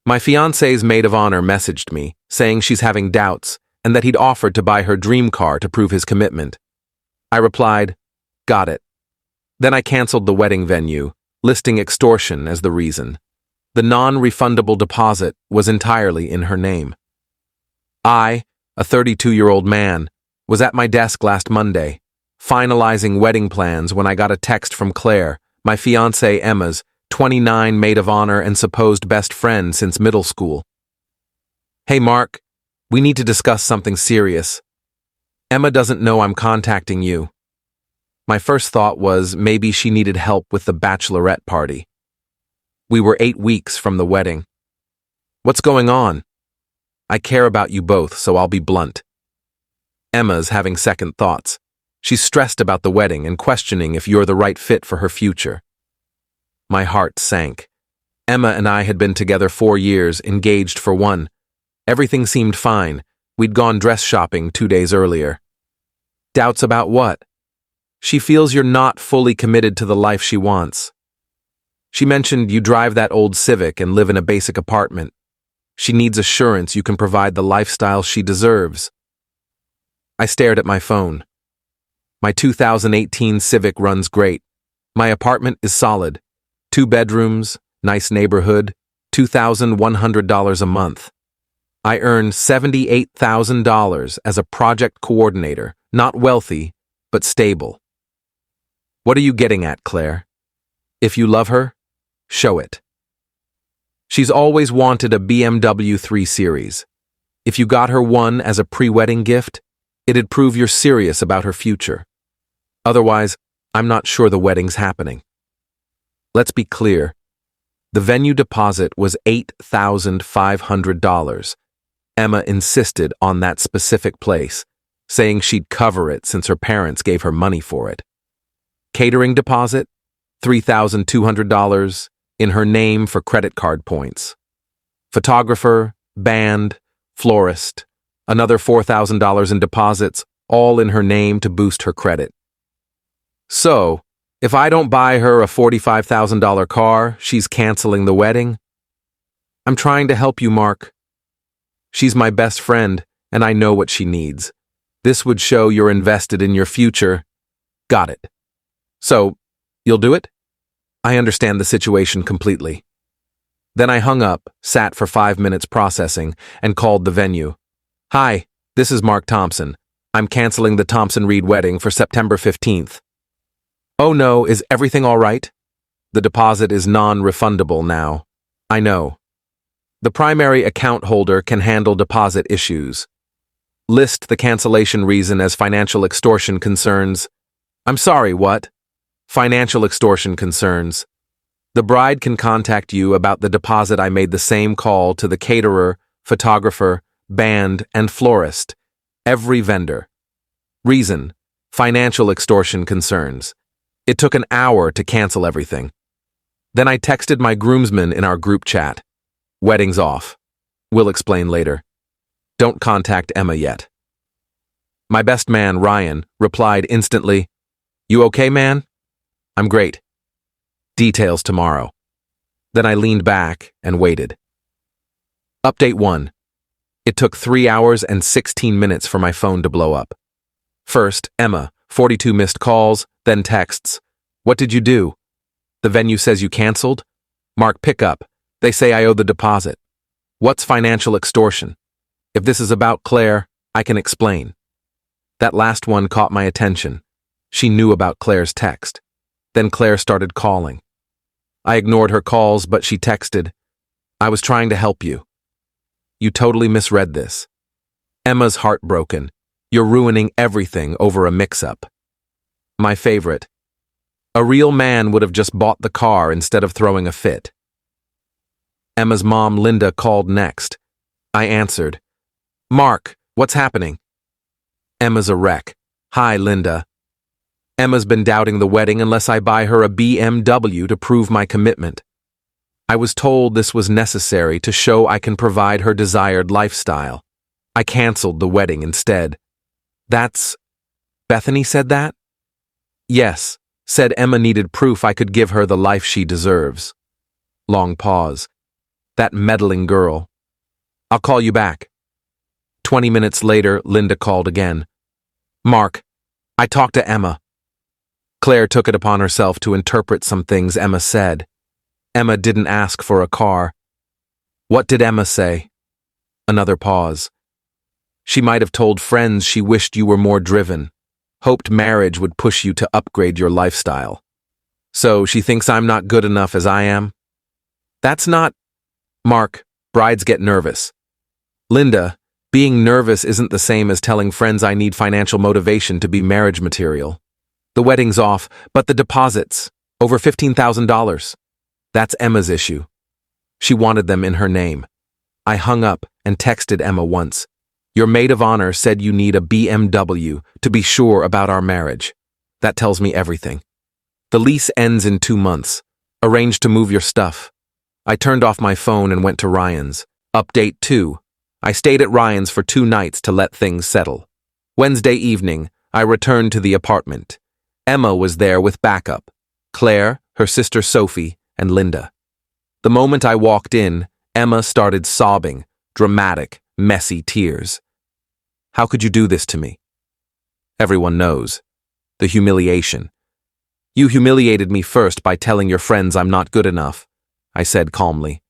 My fiancé's maid of honor messaged me, saying she's having doubts and that he'd offered to buy her dream car to prove his commitment. I replied, "Got it." Then I canceled the wedding venue, listing extortion as the reason. The non-refundable deposit was entirely in her name. I, a 32-year-old man, was at my desk last Monday, finalizing wedding plans when I got a text from Claire, my fiancée Emma's 29 maid of honor and supposed best friend since middle school. "Hey Mark, we need to discuss something serious. Emma doesn't know I'm contacting you." My first thought was maybe she needed help with the bachelorette party. We were 8 weeks from the wedding. "What's going on?" "I care about you both, so I'll be blunt." Emma's having second thoughts. She's stressed about the wedding and questioning if you're the right fit for her future. My heart sank. Emma and I had been together 4 years, engaged for 1. Everything seemed fine. We'd gone dress shopping 2 days earlier. Doubts about what? She feels you're not fully committed to the life she wants. She mentioned you drive that old Civic and live in a basic apartment. She needs assurance you can provide the lifestyle she deserves. I stared at my phone. My 2018 Civic runs great. My apartment is solid. 2 bedrooms, nice neighborhood, $2,100 a month. I earn $78,000 as a project coordinator, not wealthy, but stable. What are you getting at, Claire? If you love her, show it. She's always wanted a BMW 3 Series. If you got her one as a pre-wedding gift, it'd prove you're serious about her future. Otherwise, I'm not sure the wedding's happening. Let's be clear. The venue deposit was $8,500. Emma insisted on that specific place, saying she'd cover it since her parents gave her money for it. Catering deposit, $3,200, in her name for credit card points. Photographer, band, florist, another $4,000 in deposits, all in her name to boost her credit. So, if I don't buy her a $45,000 car, she's canceling the wedding? I'm trying to help you, Mark. She's my best friend, and I know what she needs. This would show you're invested in your future. Got it. So, you'll do it? I understand the situation completely. Then I hung up, sat for 5 minutes processing, and called the venue. "Hi, this is Mark Thompson. I'm canceling the Thompson-Reed wedding for September 15th. "Oh no, is everything all right?" "The deposit is non-refundable now." "I know." "The primary account holder can handle deposit issues." "List the cancellation reason as financial extortion concerns." "I'm sorry, what?" "Financial extortion concerns. The bride can contact you about the deposit. I made the same call to the caterer, photographer, band, and florist. Every vendor. Reason: financial extortion concerns. It took an hour to cancel everything. Then I texted my groomsmen in our group chat. Wedding's off. We'll explain later. Don't contact Emma yet. My best man, Ryan, replied instantly, "You okay, man?" "I'm great. Details tomorrow." Then I leaned back and waited. Update 1. It took 3 hours and 16 minutes for my phone to blow up. First, Emma, 42 missed calls, then texts. "What did you do?" "The venue says you canceled." "Mark, pick up. They say I owe the deposit." "What's financial extortion?" "If this is about Claire, I can explain." That last one caught my attention. She knew about Claire's text. Then Claire started calling. I ignored her calls, but she texted, "I was trying to help you." "You totally misread this." Emma's heartbroken. "You're ruining everything over a mix-up." My favorite. "A real man would have just bought the car instead of throwing a fit." Emma's mom, Linda, called next. I answered. "Mark, what's happening?" Emma's a wreck. "Hi, Linda. Emma's been doubting the wedding unless I buy her a BMW to prove my commitment. I was told this was necessary to show I can provide her desired lifestyle. I canceled the wedding instead." "That's... Bethany said that?" "Yes, said Emma needed proof I could give her the life she deserves." Long pause. That meddling girl. I'll call you back. 20 minutes later, Linda called again. Mark, I talked to Emma. Claire took it upon herself to interpret some things Emma said. Emma didn't ask for a car. What did Emma say? Another pause. She might have told friends she wished you were more driven, hoped marriage would push you to upgrade your lifestyle. So she thinks I'm not good enough as I am? That's not... Mark, brides get nervous. Linda, being nervous isn't the same as telling friends I need financial motivation to be marriage material. The wedding's off, but the deposits, over $15,000. That's Emma's issue. She wanted them in her name. I hung up and texted Emma once. Your maid of honor said you need a BMW to be sure about our marriage. That tells me everything. The lease ends in 2 months. Arrange to move your stuff. I turned off my phone and went to Ryan's. Update 2. I stayed at Ryan's for 2 nights to let things settle. Wednesday evening, I returned to the apartment. Emma was there with backup. Claire, her sister Sophie, and Linda. The moment I walked in, Emma started sobbing, dramatic, messy tears. How could you do this to me? Everyone knows. The humiliation. You humiliated me first by telling your friends I'm not good enough, I said calmly.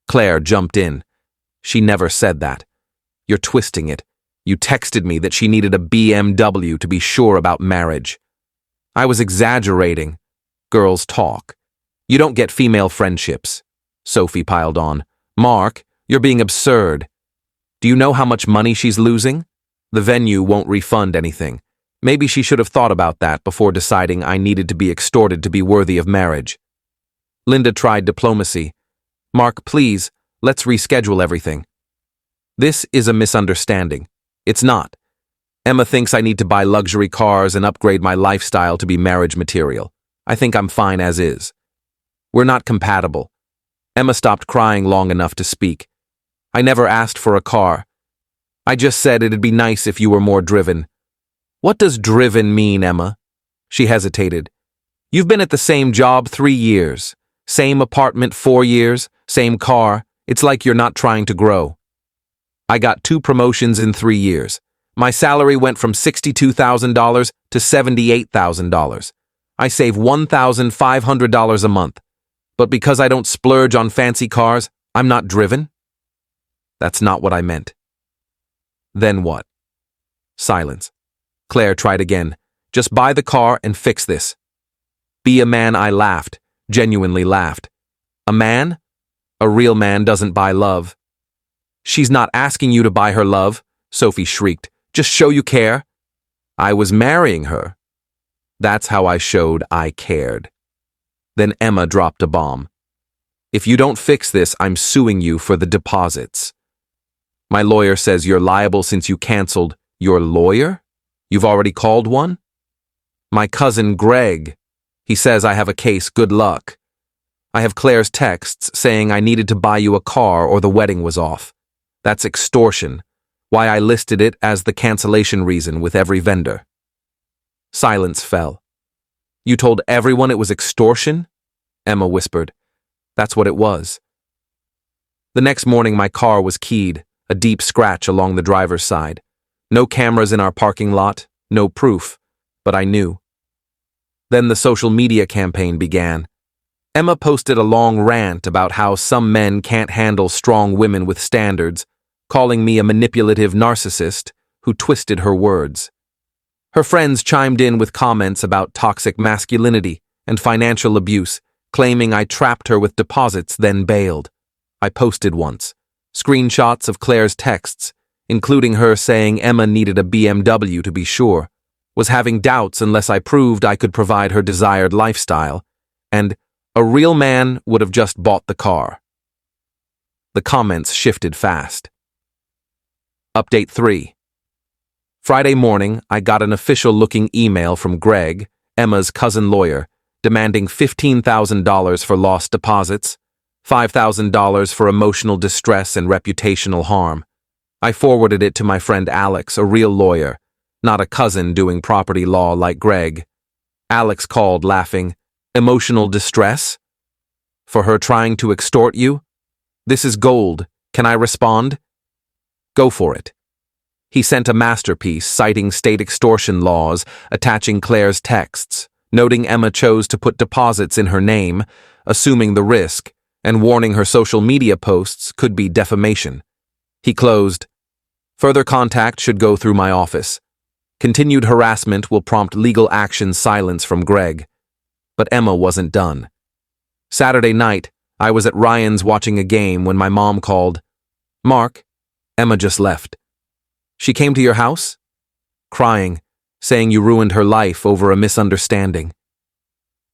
Claire jumped in. She never said that. You're twisting it. You texted me that she needed a BMW to be sure about marriage. I was exaggerating. Girls talk. You don't get female friendships. Sophie piled on. Mark, you're being absurd. Do you know how much money she's losing? The venue won't refund anything. Maybe she should have thought about that before deciding I needed to be extorted to be worthy of marriage. Linda tried diplomacy. Mark, please, let's reschedule everything. This is a misunderstanding. It's not. Emma thinks I need to buy luxury cars and upgrade my lifestyle to be marriage material. I think I'm fine as is. We're not compatible. Emma stopped crying long enough to speak. I never asked for a car. I just said it'd be nice if you were more driven. What does driven mean, Emma? She hesitated. You've been at the same job 3 years. Same apartment 4 years. Same car. It's like you're not trying to grow. I got 2 promotions in 3 years. My salary went from $62,000 to $78,000. I save $1,500 a month. But because I don't splurge on fancy cars, I'm not driven? That's not what I meant. Then what? Silence. Claire tried again. Just buy the car and fix this. Be a man, I laughed. Genuinely laughed. A man? A real man doesn't buy love. She's not asking you to buy her love, Sophie shrieked. Just show you care. I was marrying her. That's how I showed I cared. Then Emma dropped a bomb. If you don't fix this, I'm suing you for the deposits. My lawyer says you're liable since you canceled. Your lawyer? You've already called one? My cousin Greg. He says I have a case, good luck. I have Claire's texts saying I needed to buy you a car or the wedding was off. That's extortion. Why I listed it as the cancellation reason with every vendor. Silence fell. You told everyone it was extortion? Emma whispered. That's what it was. The next morning my car was keyed, a deep scratch along the driver's side. No cameras in our parking lot, no proof, but I knew. Then the social media campaign began. Emma posted a long rant about how some men can't handle strong women with standards, calling me a manipulative narcissist who twisted her words. Her friends chimed in with comments about toxic masculinity and financial abuse, claiming I trapped her with deposits, then bailed. I posted once. Screenshots of Claire's texts, including her saying Emma needed a BMW to be sure, was having doubts unless I proved I could provide her desired lifestyle, and a real man would have just bought the car. The comments shifted fast. Update 3. Friday morning, I got an official-looking email from Greg, Emma's cousin lawyer, demanding $15,000 for lost deposits, $5,000 for emotional distress and reputational harm. I forwarded it to my friend Alex, a real lawyer, not a cousin doing property law like Greg. Alex called, laughing. Emotional distress? For her trying to extort you? This is gold. Can I respond? Go for it. He sent a masterpiece citing state extortion laws, attaching Claire's texts, noting Emma chose to put deposits in her name, assuming the risk, and warning her social media posts could be defamation. He closed. Further contact should go through my office. Continued harassment will prompt legal action silence from Greg. But Emma wasn't done. Saturday night, I was at Ryan's watching a game when my mom called. Mark, Emma just left. She came to your house? Crying, saying you ruined her life over a misunderstanding.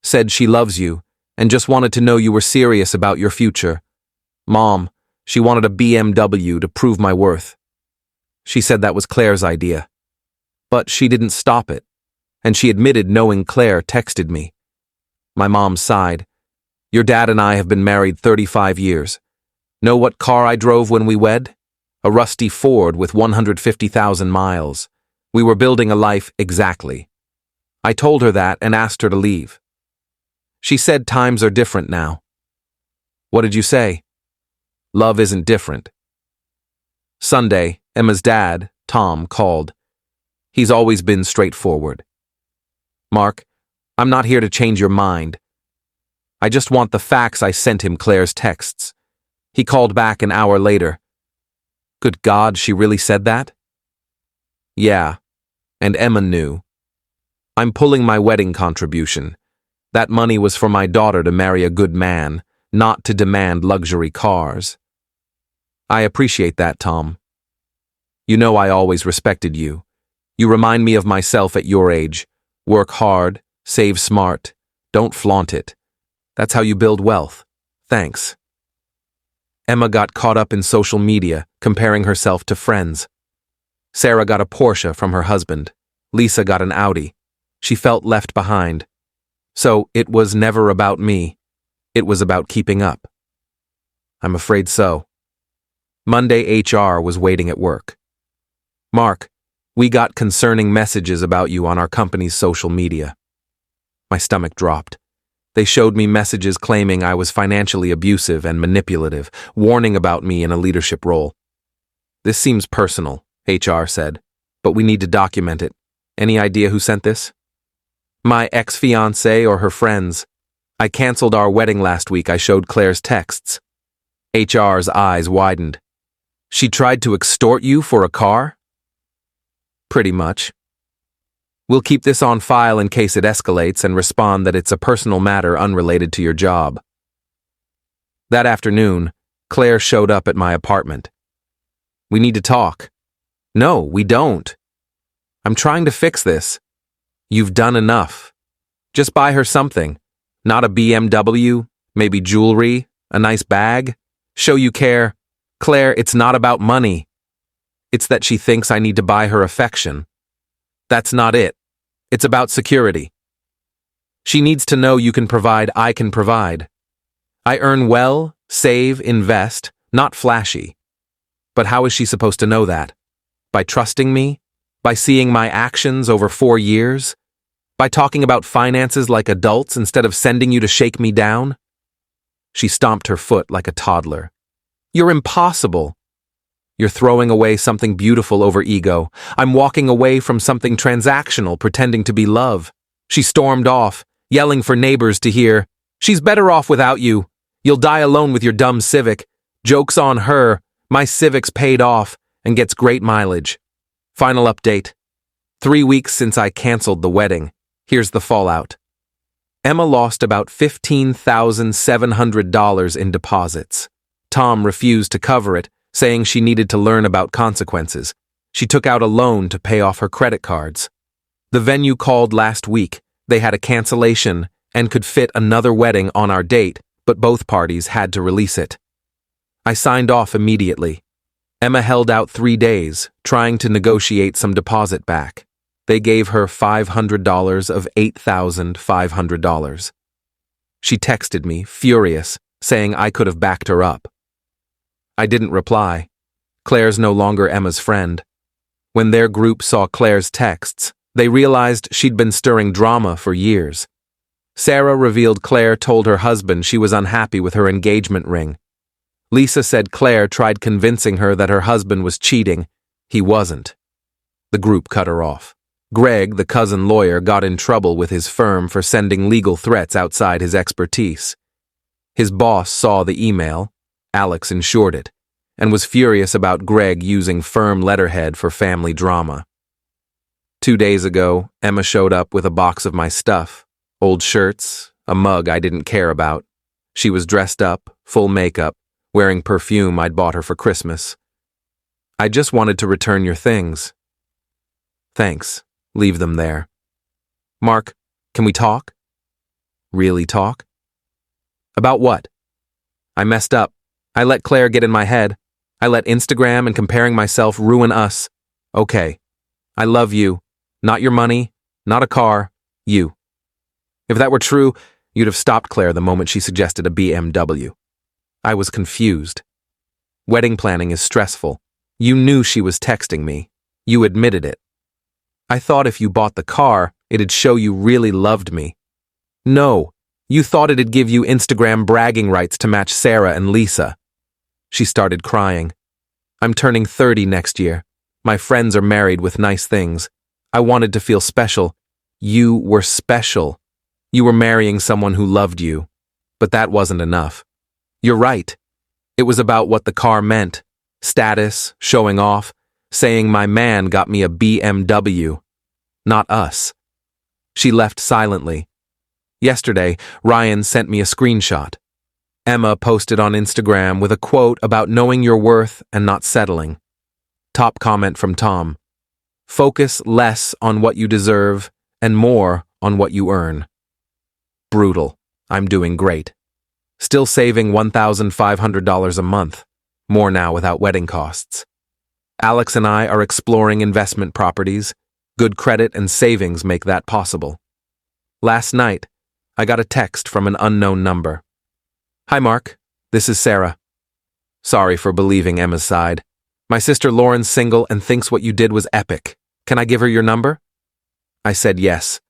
Said she loves you and just wanted to know you were serious about your future. Mom, she wanted a BMW to prove my worth. She said that was Claire's idea. But she didn't stop it, and she admitted knowing Claire texted me. My mom sighed. Your dad and I have been married 35 years. Know what car I drove when we wed? A rusty Ford with 150,000 miles. We were building a life exactly. I told her that and asked her to leave. She said times are different now. What did you say? Love isn't different. Sunday, Emma's dad, Tom, called. He's always been straightforward. Mark, I'm not here to change your mind. I just want the facts. I sent him Claire's texts. He called back an hour later. Good God, she really said that? Yeah, and Emma knew. I'm pulling my wedding contribution. That money was for my daughter to marry a good man, not to demand luxury cars. I appreciate that, Tom. You know I always respected you. You remind me of myself at your age. Work hard, save smart, don't flaunt it. That's how you build wealth. Thanks. Emma got caught up in social media, comparing herself to friends. Sarah got a Porsche from her husband. Lisa got an Audi. She felt left behind. So it was never about me. It was about keeping up. I'm afraid so. Monday, HR was waiting at work. Mark, we got concerning messages about you on our company's social media. My stomach dropped. They showed me messages claiming I was financially abusive and manipulative, warning about me in a leadership role. This seems personal, HR said, but we need to document it. Any idea who sent this? My ex-fiancée or her friends. I canceled our wedding last week. I showed Claire's texts. HR's eyes widened. She tried to extort you for a car? Pretty much. We'll keep this on file in case it escalates and respond that it's a personal matter unrelated to your job. That afternoon, Claire showed up at my apartment. We need to talk. No, we don't. I'm trying to fix this. You've done enough. Just buy her something. Not a BMW, maybe jewelry, a nice bag. Show you care. Claire, it's not about money. It's that she thinks I need to buy her affection. That's not it. It's about security. She needs to know you can provide, I can provide. I earn well, save, invest, not flashy. But how is she supposed to know that? By trusting me? By seeing my actions over 4 years? By talking about finances like adults instead of sending you to shake me down? She stomped her foot like a toddler. You're impossible. You're throwing away something beautiful over ego. I'm walking away from something transactional, pretending to be love. She stormed off, yelling for neighbors to hear. She's better off without you. You'll die alone with your dumb Civic. Joke's on her. My Civic's paid off and gets great mileage. Final update. 3 weeks since I canceled the wedding. Here's the fallout. Emma lost about $15,700 in deposits. Tom refused to cover it, saying she needed to learn about consequences. She took out a loan to pay off her credit cards. The venue called last week. They had a cancellation and could fit another wedding on our date, but both parties had to release it. I signed off immediately. Emma held out 3 days, trying to negotiate some deposit back. They gave her $500 of $8,500. She texted me, furious, saying I could have backed her up. I didn't reply. Claire's no longer Emma's friend. When their group saw Claire's texts, they realized she'd been stirring drama for years. Sarah revealed Claire told her husband she was unhappy with her engagement ring. Lisa said Claire tried convincing her that her husband was cheating. He wasn't. The group cut her off. Greg, the cousin lawyer, got in trouble with his firm for sending legal threats outside his expertise. His boss saw the email, Alex ensured it, and was furious about Greg using firm letterhead for family drama. 2 days ago, Emma showed up with a box of my stuff, old shirts, a mug I didn't care about. She was dressed up, full makeup, wearing perfume I'd bought her for Christmas. I just wanted to return your things. Thanks. Leave them there. Mark, can we talk? Really talk? About what? I messed up. I let Claire get in my head. I let Instagram and comparing myself ruin us. Okay. I love you. Not your money, not a car, you. If that were true, you'd have stopped Claire the moment she suggested a BMW. I was confused. Wedding planning is stressful. You knew she was texting me. You admitted it. I thought if you bought the car, it'd show you really loved me. No, you thought it'd give you Instagram bragging rights to match Sarah and Lisa. She started crying. I'm turning 30 next year. My friends are married with nice things. I wanted to feel special. You were special. You were marrying someone who loved you. But that wasn't enough. You're right. It was about what the car meant. Status, showing off, saying my man got me a BMW. Not us. She left silently. Yesterday, Ryan sent me a screenshot. Emma posted on Instagram with a quote about knowing your worth and not settling. Top comment from Tom. Focus less on what you deserve and more on what you earn. Brutal. I'm doing great. Still saving $1,500 a month. More now without wedding costs. Alex and I are exploring investment properties. Good credit and savings make that possible. Last night, I got a text from an unknown number. Hi, Mark. This is Sarah. Sorry for believing Emma's side. My sister Lauren's single and thinks what you did was epic. Can I give her your number? I said yes.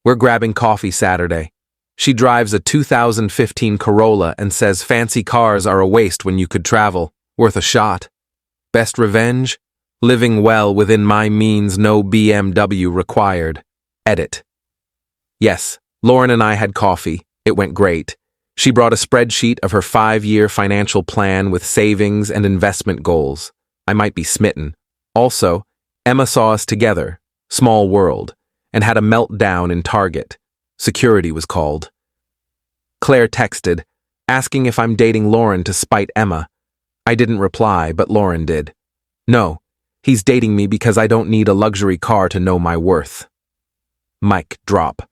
We're grabbing coffee Saturday. She drives a 2015 Corolla and says fancy cars are a waste when you could travel. Worth a shot. Best revenge? Living well within my means, no BMW required. Edit. Yes, Lauren and I had coffee. It went great. She brought a spreadsheet of her 5-year financial plan with savings and investment goals. I might be smitten. Also, Emma saw us together, small world, and had a meltdown in Target. Security was called. Claire texted, asking if I'm dating Lauren to spite Emma. I didn't reply, but Lauren did. No, he's dating me because I don't need a luxury car to know my worth. Mic drop.